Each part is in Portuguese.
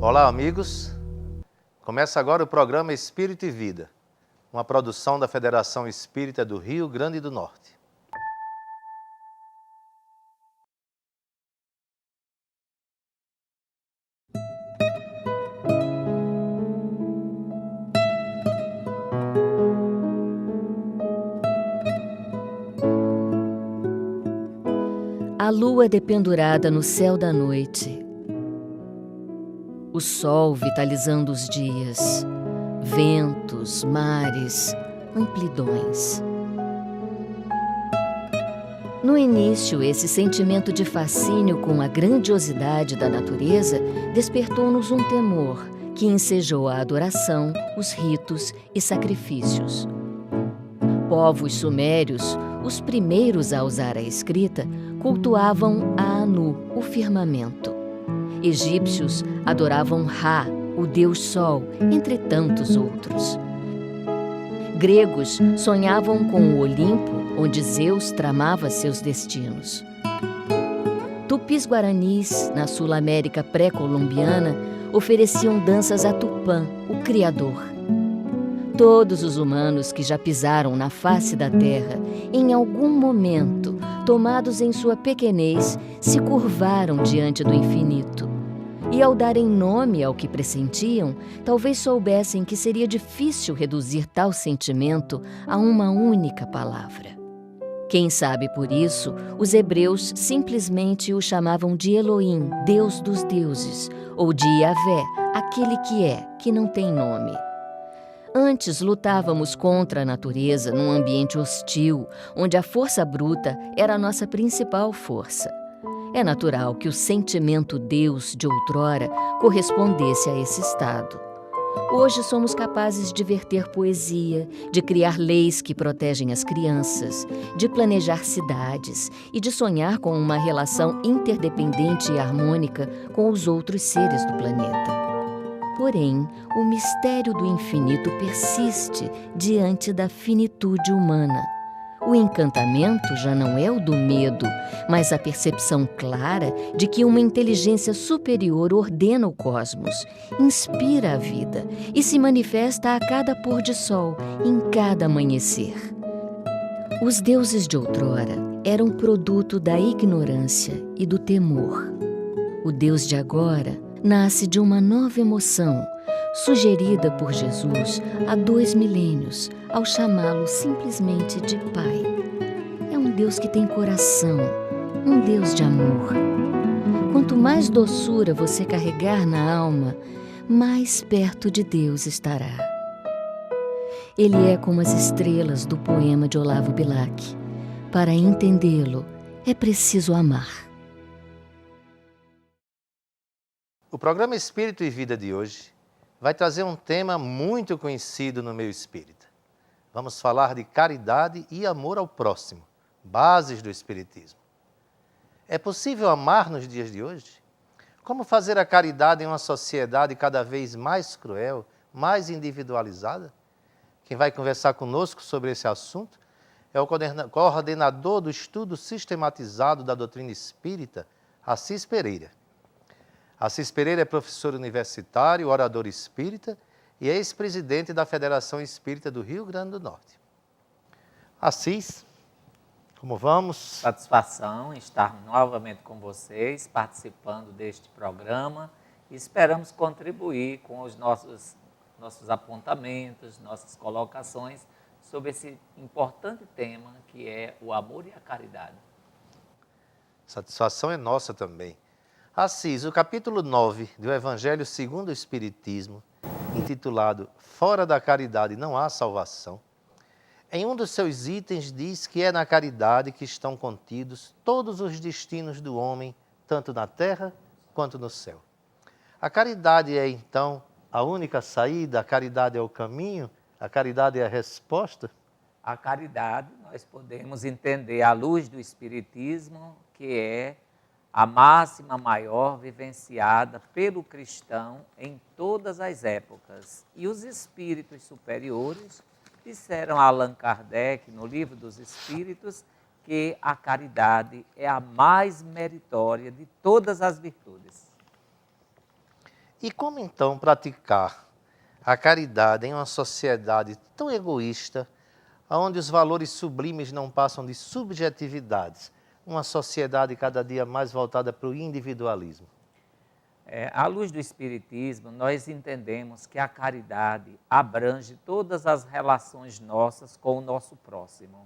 Olá, amigos. Começa agora o programa Espírito e Vida, uma produção da Federação Espírita do Rio Grande do Norte. A lua dependurada no céu da noite, o sol vitalizando os dias, ventos, mares, amplidões. No início, esse sentimento de fascínio com a grandiosidade da natureza despertou-nos um temor que ensejou a adoração, os ritos e sacrifícios. Povos sumérios, os primeiros a usar a escrita, cultuavam a Anu, o firmamento. Egípcios adoravam Ra, o deus Sol, entre tantos outros. Gregos sonhavam com o Olimpo, onde Zeus tramava seus destinos. Tupis-guaranis, na Sul-América pré-colombiana, ofereciam danças a Tupã, o Criador. Todos os humanos que já pisaram na face da terra, em algum momento, tomados em sua pequenez, se curvaram diante do infinito. E ao darem nome ao que pressentiam, talvez soubessem que seria difícil reduzir tal sentimento a uma única palavra. Quem sabe por isso, os hebreus simplesmente o chamavam de Elohim, Deus dos deuses, ou de Yahvé, aquele que não tem nome. Antes lutávamos contra a natureza num ambiente hostil, onde a força bruta era a nossa principal força. É natural que o sentimento Deus de outrora correspondesse a esse estado. Hoje somos capazes de verter poesia, de criar leis que protegem as crianças, de planejar cidades e de sonhar com uma relação interdependente e harmônica com os outros seres do planeta. Porém, o mistério do infinito persiste diante da finitude humana. O encantamento já não é o do medo, mas a percepção clara de que uma inteligência superior ordena o cosmos, inspira a vida e se manifesta a cada pôr de sol, em cada amanhecer. Os deuses de outrora eram produto da ignorância e do temor. O Deus de agora nasce de uma nova emoção, sugerida por Jesus há 2 milênios, ao chamá-lo simplesmente de Pai. É um Deus que tem coração, um Deus de amor. Quanto mais doçura você carregar na alma, mais perto de Deus estará. Ele é como as estrelas do poema de Olavo Bilac. Para entendê-lo, é preciso amar. O programa Espírito e Vida de hoje vai trazer um tema muito conhecido no meio espírita. Vamos falar de caridade e amor ao próximo, bases do espiritismo. É possível amar nos dias de hoje? Como fazer a caridade em uma sociedade cada vez mais cruel, mais individualizada? Quem vai conversar conosco sobre esse assunto é o coordenador do estudo sistematizado da doutrina espírita, Assis Pereira. Assis Pereira é professor universitário, orador espírita e ex-presidente da Federação Espírita do Rio Grande do Norte. Assis, como vamos? Satisfação em estar novamente com vocês, participando deste programa e esperamos contribuir com os nossos apontamentos, nossas colocações sobre esse importante tema que é o amor e a caridade. Satisfação é nossa também. Assis, o capítulo 9 do Evangelho segundo o Espiritismo, intitulado Fora da Caridade não há salvação, em um dos seus itens diz que é na caridade que estão contidos todos os destinos do homem, tanto na terra quanto no céu. A caridade é, então, a única saída? A caridade é o caminho? A caridade é a resposta? A caridade nós podemos entender à luz do Espiritismo, que é a máxima maior vivenciada pelo cristão em todas as épocas. E os espíritos superiores disseram a Allan Kardec, no Livro dos Espíritos, que a caridade é a mais meritória de todas as virtudes. E como então praticar a caridade em uma sociedade tão egoísta, onde os valores sublimes não passam de subjetividades, uma sociedade cada dia mais voltada para o individualismo? À luz do Espiritismo, nós entendemos que a caridade abrange todas as relações nossas com o nosso próximo.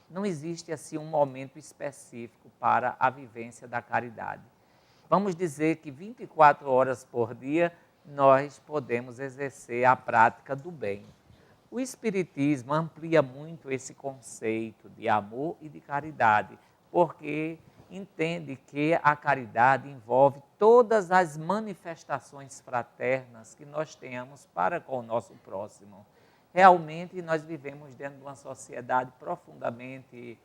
Não existe assim um momento específico para a vivência da caridade. Vamos dizer que 24 horas por dia nós podemos exercer a prática do bem. O Espiritismo amplia muito esse conceito de amor e de caridade, porque entende que a caridade envolve todas as manifestações fraternas que nós temos para com o nosso próximo. Realmente nós vivemos dentro de uma sociedade profundamente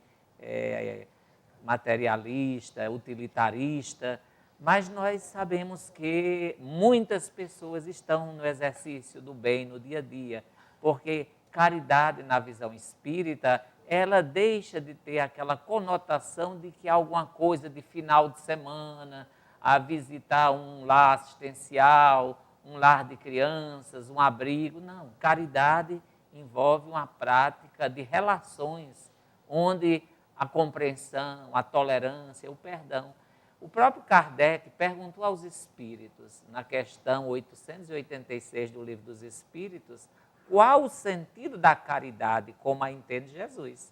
materialista, utilitarista, mas nós sabemos que muitas pessoas estão no exercício do bem no dia a dia, porque caridade na visão espírita, ela deixa de ter aquela conotação de que alguma coisa de final de semana, a visitar um lar assistencial, um lar de crianças, um abrigo. Não, caridade envolve uma prática de relações, onde a compreensão, a tolerância, o perdão. O próprio Kardec perguntou aos espíritos, na questão 886 do Livro dos Espíritos, qual o sentido da caridade como a entende Jesus.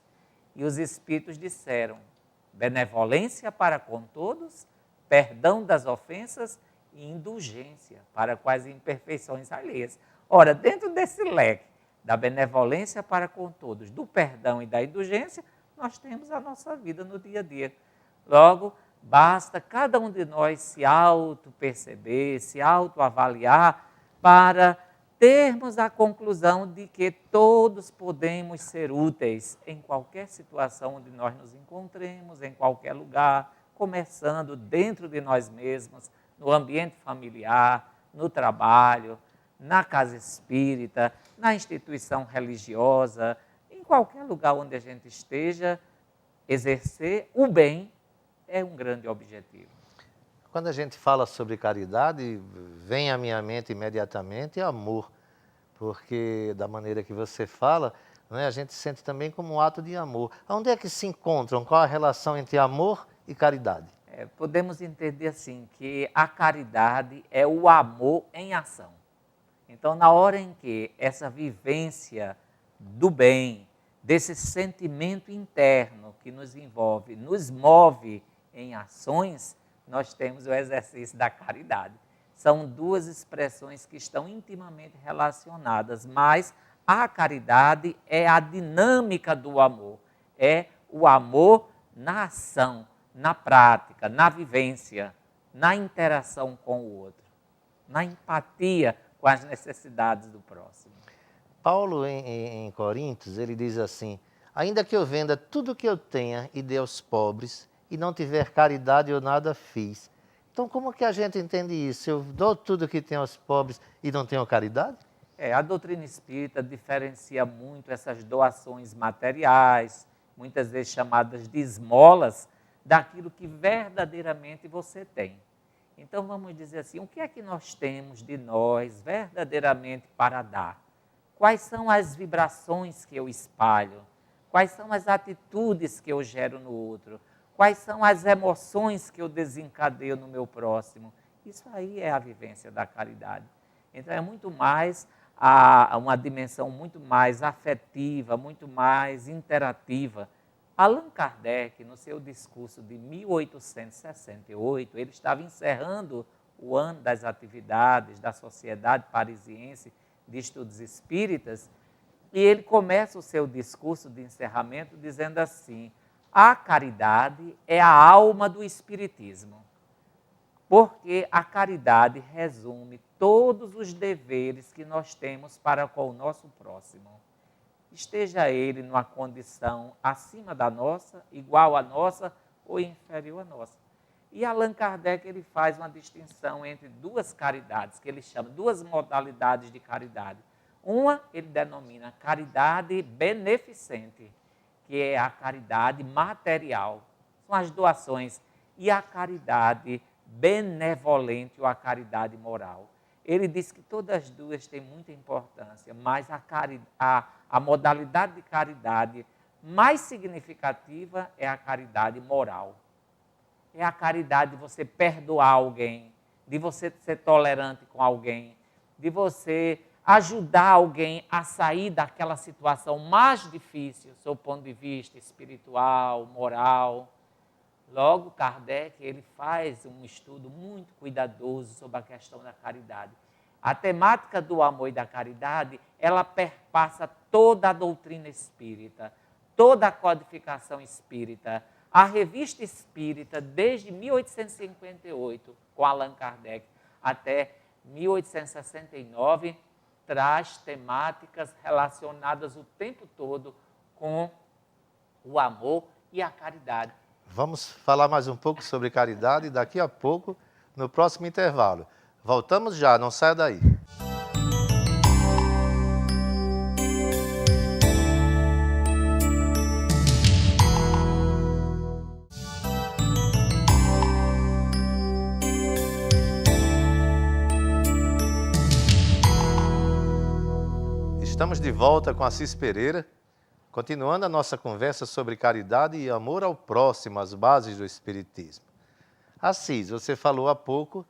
E os espíritos disseram: benevolência para com todos, perdão das ofensas e indulgência para com as imperfeições alheias. Ora, dentro desse leque da benevolência para com todos, do perdão e da indulgência, nós temos a nossa vida no dia a dia. Logo, basta cada um de nós se auto-perceber, se auto-avaliar para termos a conclusão de que todos podemos ser úteis em qualquer situação onde nós nos encontremos, em qualquer lugar, começando dentro de nós mesmos, no ambiente familiar, no trabalho, na casa espírita, na instituição religiosa, em qualquer lugar onde a gente esteja, exercer o bem é um grande objetivo. Quando a gente fala sobre caridade, vem à minha mente imediatamente amor, porque da maneira que você fala, né, a gente sente também como um ato de amor. Onde é que se encontram? Qual a relação entre amor e caridade? Podemos entender assim, que a caridade é o amor em ação. Então, na hora em que essa vivência do bem, desse sentimento interno que nos envolve, nos move em ações, nós temos o exercício da caridade. São duas expressões que estão intimamente relacionadas, mas a caridade é a dinâmica do amor, é o amor na ação, na prática, na vivência, na interação com o outro, na empatia com as necessidades do próximo. Paulo, em Coríntios, ele diz assim: ainda que eu venda tudo o que eu tenha e dê aos pobres, e não tiver caridade, eu nada fiz. Então, como que a gente entende isso? Eu dou tudo o que tenho aos pobres e não tenho caridade? A doutrina espírita diferencia muito essas doações materiais, muitas vezes chamadas de esmolas, daquilo que verdadeiramente você tem. Então, vamos dizer assim, o que é que nós temos de nós verdadeiramente para dar? Quais são as vibrações que eu espalho? Quais são as atitudes que eu gero no outro? Quais são as emoções que eu desencadeio no meu próximo? Isso aí é a vivência da caridade. Então, é muito mais uma dimensão muito mais afetiva, muito mais interativa. Allan Kardec, no seu discurso de 1868, ele estava encerrando o ano das atividades da Sociedade Parisiense de Estudos Espíritas, e ele começa o seu discurso de encerramento dizendo assim: a caridade é a alma do Espiritismo, porque a caridade resume todos os deveres que nós temos para com o nosso próximo. Esteja ele numa condição acima da nossa, igual à nossa ou inferior à nossa. E Allan Kardec ele faz uma distinção entre duas caridades, que ele chama duas modalidades de caridade. Uma ele denomina caridade beneficente, que é a caridade material, são as doações, e a caridade benevolente ou a caridade moral. ele diz que todas as duas têm muita importância, mas a modalidade de caridade mais significativa é a caridade moral. É a caridade de você perdoar alguém, de você ser tolerante com alguém, de você ajudar alguém a sair daquela situação mais difícil, do seu ponto de vista espiritual, moral. Logo, Kardec ele faz um estudo muito cuidadoso sobre a questão da caridade. A temática do amor e da caridade, ela perpassa toda a doutrina espírita, toda a codificação espírita. A Revista Espírita, desde 1858, com Allan Kardec, até 1869, traz temáticas relacionadas o tempo todo com o amor e a caridade. Vamos falar mais um pouco sobre caridade daqui a pouco, no próximo intervalo. Voltamos já, não saia daí. Estamos de volta com Assis Pereira, continuando a nossa conversa sobre caridade e amor ao próximo, as bases do Espiritismo. Assis, você falou há pouco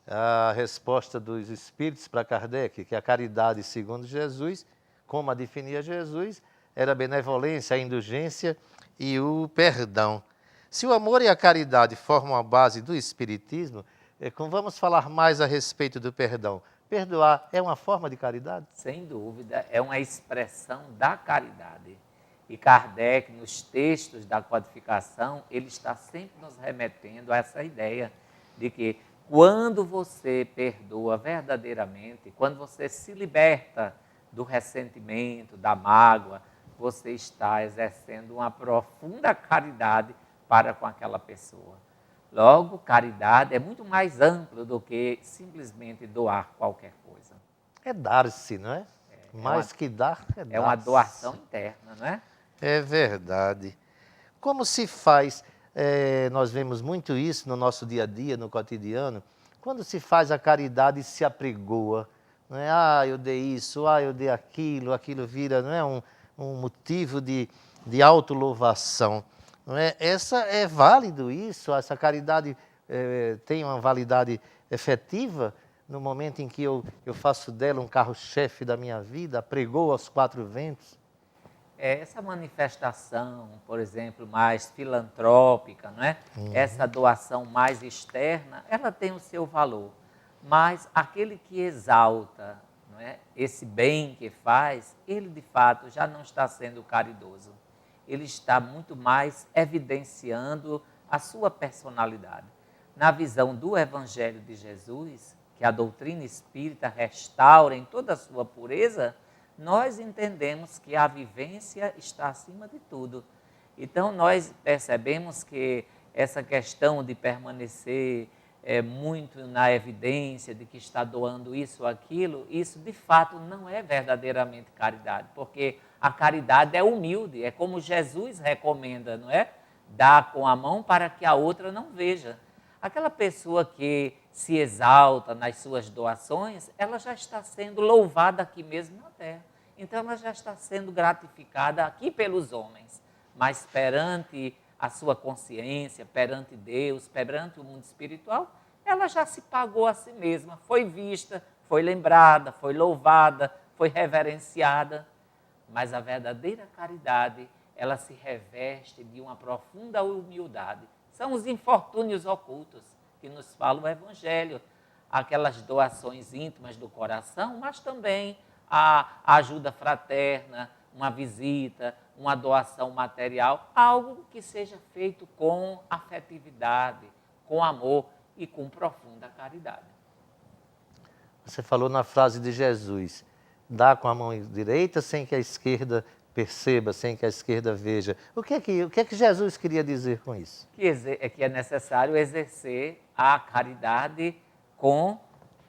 a resposta dos Espíritos para Kardec, que a caridade, segundo Jesus, como a definia Jesus, era a benevolência, a indulgência e o perdão. Se o amor e a caridade formam a base do Espiritismo, vamos falar mais a respeito do perdão. Perdoar é uma forma de caridade? Sem dúvida, é uma expressão da caridade. E Kardec, nos textos da codificação, ele está sempre nos remetendo a essa ideia de que quando você perdoa verdadeiramente, quando você se liberta do ressentimento, da mágoa, você está exercendo uma profunda caridade para com aquela pessoa. Logo, caridade é muito mais amplo do que simplesmente doar qualquer coisa. É dar-se, não é? Mais que dar, é dar-se. É uma doação interna, não é? É verdade. Como se faz, nós vemos muito isso no nosso dia a dia, no cotidiano, quando se faz a caridade e se apregoa, não é? Ah, eu dei isso, ah, eu dei aquilo, aquilo vira, não é? Um motivo de autolouvação. Não é? É válido isso? Essa caridade tem uma validade efetiva no momento em que eu faço dela um carro-chefe da minha vida, apregou aos quatro ventos? Essa manifestação, por exemplo, mais filantrópica, não é? Essa doação mais externa, ela tem o seu valor. Mas aquele que exalta, não é? Esse bem que faz, ele de fato já não está sendo caridoso. Ele está muito mais evidenciando a sua personalidade. Na visão do Evangelho de Jesus, que a doutrina espírita restaura em toda a sua pureza, nós entendemos que a vivência está acima de tudo. Então, nós percebemos que essa questão de permanecer muito na evidência de que está doando isso ou aquilo, isso de fato não é verdadeiramente caridade, porque a caridade é humilde, é como Jesus recomenda, não é? Dá com a mão para que a outra não veja. Aquela pessoa que se exalta nas suas doações, ela já está sendo louvada aqui mesmo na terra. Então, ela já está sendo gratificada aqui pelos homens, mas perante a sua consciência, perante Deus, perante o mundo espiritual, ela já se pagou a si mesma, foi vista, foi lembrada, foi louvada, foi reverenciada. Mas a verdadeira caridade, ela se reveste de uma profunda humildade. São os infortúnios ocultos que nos fala o Evangelho, aquelas doações íntimas do coração, mas também a ajuda fraterna, uma visita, uma doação material, algo que seja feito com afetividade, com amor e com profunda caridade. Você falou na frase de Jesus, dá com a mão direita sem que a esquerda perceba, sem que a esquerda veja. O que é que Jesus queria dizer com isso? Que é necessário exercer a caridade com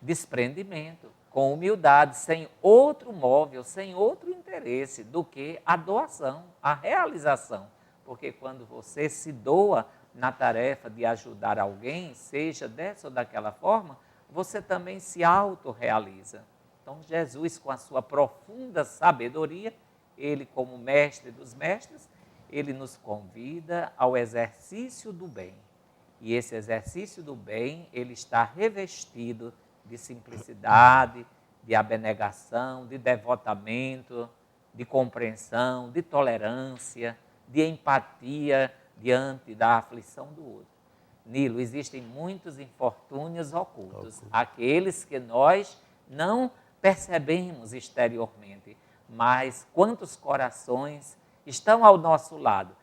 desprendimento, com humildade, sem outro móvel, sem outro interesse do que a doação, a realização. Porque quando você se doa na tarefa de ajudar alguém, seja dessa ou daquela forma, você também se autorrealiza. Então, Jesus, com a sua profunda sabedoria, ele, como mestre dos mestres, ele nos convida ao exercício do bem. E esse exercício do bem, ele está revestido de simplicidade, de abnegação, de devotamento, de compreensão, de tolerância, de empatia diante da aflição do outro. Nilo, existem muitos infortúnios ocultos, aqueles que nós não percebemos exteriormente, mas quantos corações estão ao nosso lado?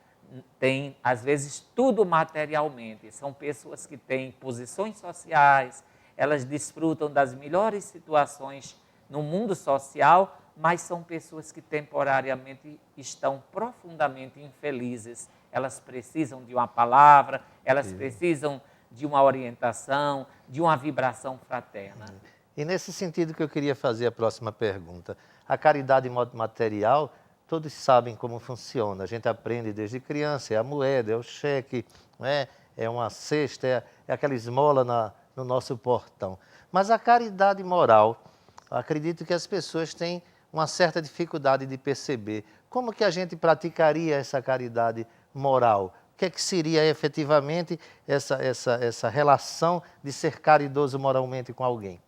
Tem, às vezes, tudo materialmente, são pessoas que têm posições sociais, elas desfrutam das melhores situações no mundo social, mas são pessoas que temporariamente estão profundamente infelizes. Elas precisam de uma palavra, elas precisam de uma orientação, de uma vibração fraterna. E nesse sentido que eu queria fazer a próxima pergunta. A caridade material, todos sabem como funciona. A gente aprende desde criança, é a moeda, é o cheque, não é? É uma cesta, é aquela esmola no nosso portão. Mas a caridade moral, acredito que as pessoas têm uma certa dificuldade de perceber. Como que a gente praticaria essa caridade moral? O que é que seria efetivamente essa relação de ser caridoso moralmente com alguém?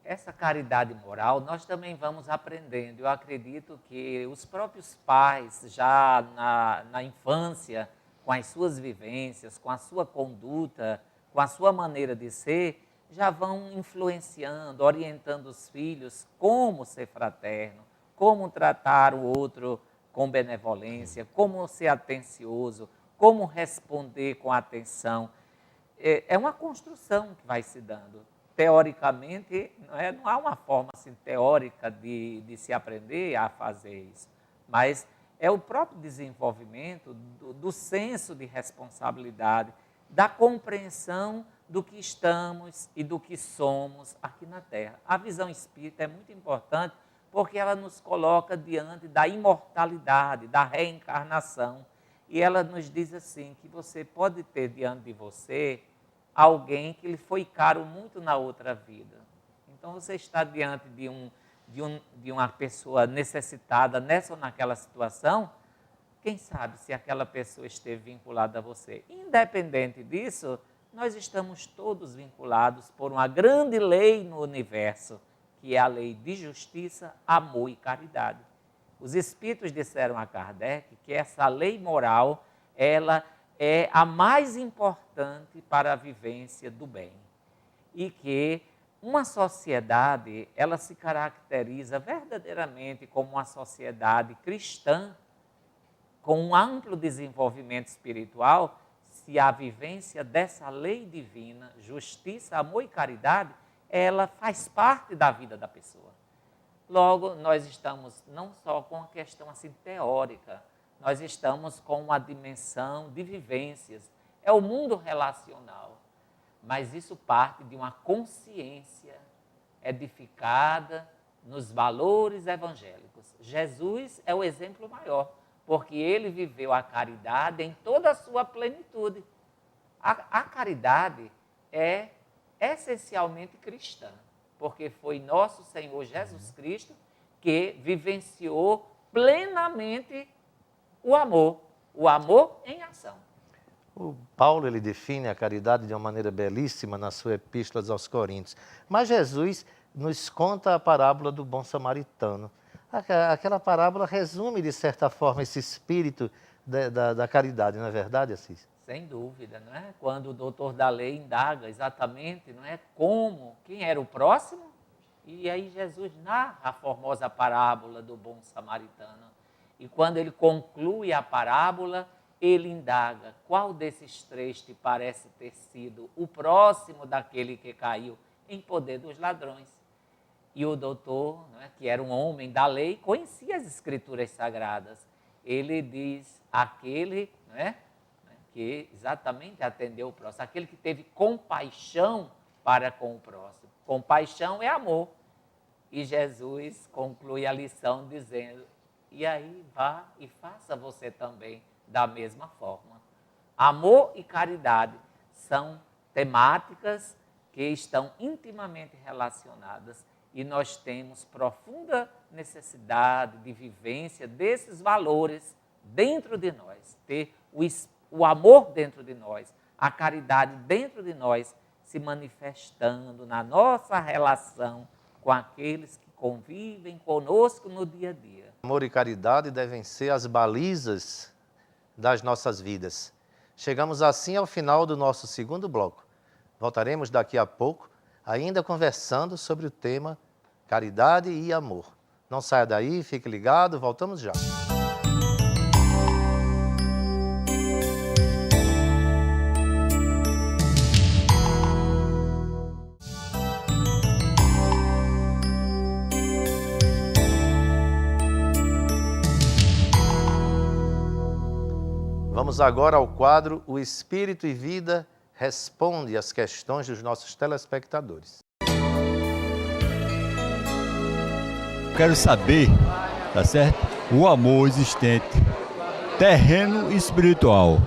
Essa caridade moral nós também vamos aprendendo. Eu acredito que os próprios pais, já na infância, com as suas vivências, com a sua conduta, com a sua maneira de ser, já vão influenciando, orientando os filhos como ser fraterno, como tratar o outro com benevolência, como ser atencioso, como responder com atenção. É uma construção que vai se dando. Teoricamente, não há uma forma assim, teórica de se aprender a fazer isso, mas é o próprio desenvolvimento do senso de responsabilidade, da compreensão do que estamos e do que somos aqui na Terra. A visão espírita é muito importante porque ela nos coloca diante da imortalidade, da reencarnação, e ela nos diz assim, que você pode ter diante de você alguém que lhe foi caro muito na outra vida. Então, você está diante de uma pessoa necessitada nessa ou naquela situação, quem sabe se aquela pessoa esteve vinculada a você. Independente disso, nós estamos todos vinculados por uma grande lei no universo, que é a lei de justiça, amor e caridade. Os espíritos disseram a Kardec que essa lei moral, ela é a mais importante para a vivência do bem. E que uma sociedade, ela se caracteriza verdadeiramente como uma sociedade cristã, com um amplo desenvolvimento espiritual, se a vivência dessa lei divina, justiça, amor e caridade, ela faz parte da vida da pessoa. Logo, nós estamos não só com uma questão assim teórica, nós estamos com uma dimensão de vivências. É o mundo relacional, mas isso parte de uma consciência edificada nos valores evangélicos. Jesus é o exemplo maior, porque ele viveu a caridade em toda a sua plenitude. A caridade é essencialmente cristã, porque foi nosso Senhor Jesus Cristo que vivenciou plenamente o amor em ação. O Paulo ele define a caridade de uma maneira belíssima na sua epístola aos Coríntios, mas Jesus nos conta a parábola do bom samaritano. Aquela parábola resume, de certa forma, esse espírito da caridade, não é verdade, Assis? Sem dúvida, não é? Quando o doutor da lei indaga exatamente, não é, quem era o próximo, e aí Jesus narra a formosa parábola do bom samaritano. E quando ele conclui a parábola, ele indaga, qual desses três te parece ter sido o próximo daquele que caiu em poder dos ladrões? E o doutor, não é, que era um homem da lei, conhecia as escrituras sagradas. Ele diz, aquele, não é, que exatamente atendeu o próximo, aquele que teve compaixão para com o próximo. Compaixão é amor. E Jesus conclui a lição dizendo, e aí vá e faça você também da mesma forma. Amor e caridade são temáticas que estão intimamente relacionadas e nós temos profunda necessidade de vivência desses valores dentro de nós, ter o amor dentro de nós, a caridade dentro de nós, se manifestando na nossa relação com aqueles que convivem conosco no dia a dia. Amor e caridade devem ser as balizas das nossas vidas. Chegamos assim ao final do nosso segundo bloco. Voltaremos daqui a pouco, ainda conversando sobre o tema caridade e amor. Não saia daí, fique ligado, voltamos já. Vamos agora ao quadro O Espírito e Vida responde às questões dos nossos telespectadores. Quero saber, tá certo? O amor existente, terreno e espiritual.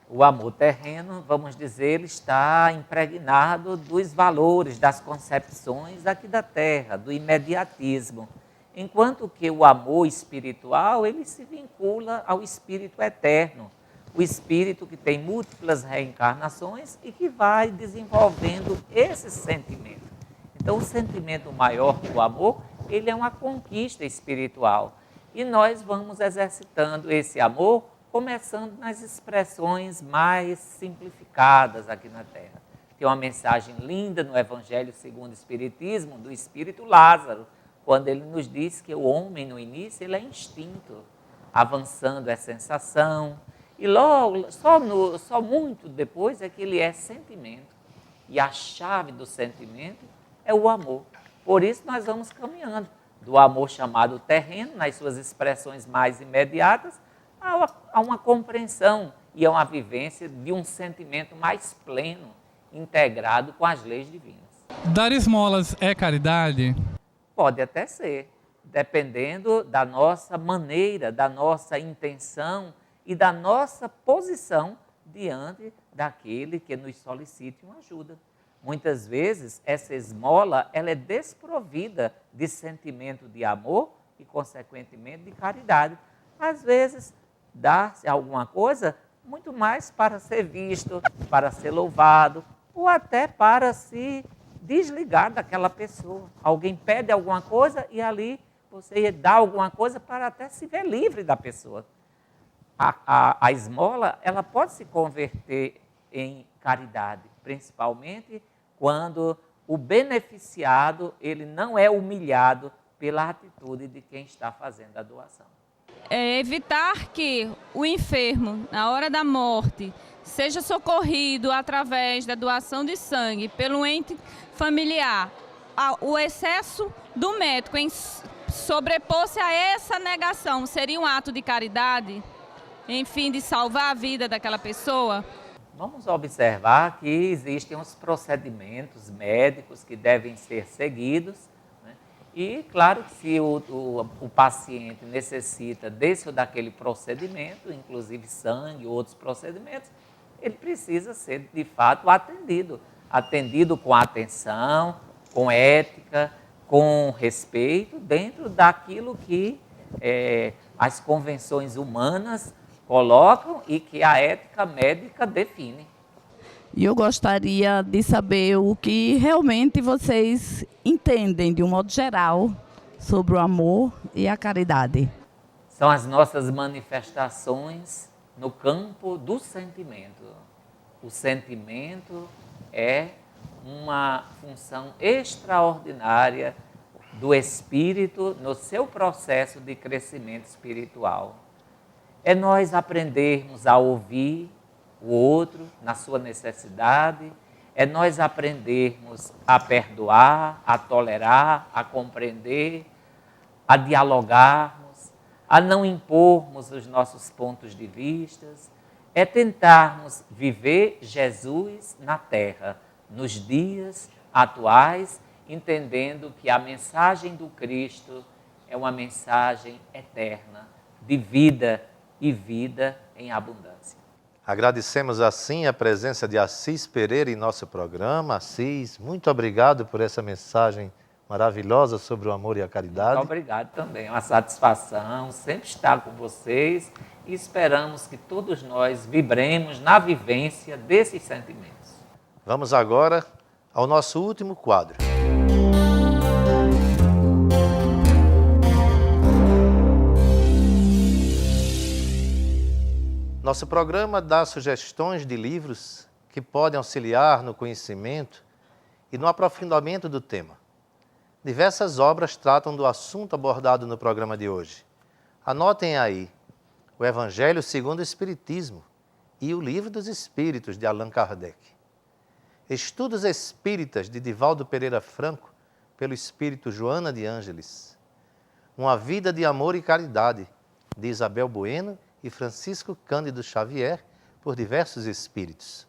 O amor terreno, vamos dizer, ele está impregnado dos valores, das concepções aqui da terra, do imediatismo. Enquanto que o amor espiritual, ele se vincula ao espírito eterno. O espírito que tem múltiplas reencarnações e que vai desenvolvendo esse sentimento. Então, o sentimento maior do amor, ele é uma conquista espiritual. E nós vamos exercitando esse amor, começando nas expressões mais simplificadas aqui na Terra. Tem uma mensagem linda no Evangelho segundo o Espiritismo, do Espírito Lázaro, quando ele nos diz que o homem, no início, ele é instinto, avançando é sensação, e logo, só muito depois é que ele é sentimento. E a chave do sentimento é o amor. Por isso nós vamos caminhando do amor chamado terreno, nas suas expressões mais imediatas, a uma compreensão e a uma vivência de um sentimento mais pleno, integrado com as leis divinas. Dar esmolas é caridade? Pode até ser, dependendo da nossa maneira, da nossa intenção e da nossa posição diante daquele que nos solicite uma ajuda. Muitas vezes, essa esmola ela é desprovida de sentimento de amor e, consequentemente, de caridade. Às vezes, dá-se alguma coisa muito mais para ser visto, para ser louvado, ou até para se desligar daquela pessoa. Alguém pede alguma coisa e ali você dá alguma coisa para até se ver livre da pessoa. A esmola, ela pode se converter em caridade, principalmente quando o beneficiado, ele não é humilhado pela atitude de quem está fazendo a doação. Evitar que o enfermo, na hora da morte, seja socorrido através da doação de sangue pelo ente familiar. O excesso do médico em sobrepor-se a essa negação seria um ato de caridade, em fim de salvar a vida daquela pessoa? Vamos observar que existem os procedimentos médicos que devem ser seguidos, né? E claro que se o paciente necessita desse ou daquele procedimento, inclusive sangue ou outros procedimentos, ele precisa ser de fato atendido com atenção, com ética, com respeito, dentro daquilo que as convenções humanas colocam e que a ética médica define. E eu gostaria de saber o que realmente vocês entendem, de um modo geral, sobre o amor e a caridade. São as nossas manifestações no campo do sentimento. O sentimento é uma função extraordinária do espírito no seu processo de crescimento espiritual. É nós aprendermos a ouvir o outro na sua necessidade, é nós aprendermos a perdoar, a tolerar, a compreender, a dialogarmos, a não impormos os nossos pontos de vista, é tentarmos viver Jesus na terra, nos dias atuais, entendendo que a mensagem do Cristo é uma mensagem eterna, de vida e vida em abundância. Agradecemos assim a presença de Assis Pereira em nosso programa. Assis, muito obrigado por essa mensagem maravilhosa sobre o amor e a caridade. Muito obrigado também, é uma satisfação sempre estar com vocês e esperamos que todos nós vibremos na vivência desses sentimentos. Vamos agora ao nosso último quadro. Nosso programa dá sugestões de livros que podem auxiliar no conhecimento e no aprofundamento do tema. Diversas obras tratam do assunto abordado no programa de hoje. Anotem aí o Evangelho segundo o Espiritismo e o Livro dos Espíritos, de Allan Kardec. Estudos Espíritas, de Divaldo Pereira Franco, pelo Espírito Joana de Ângeles. Uma Vida de Amor e Caridade, de Isabel Bueno e Francisco Cândido Xavier, por diversos espíritos.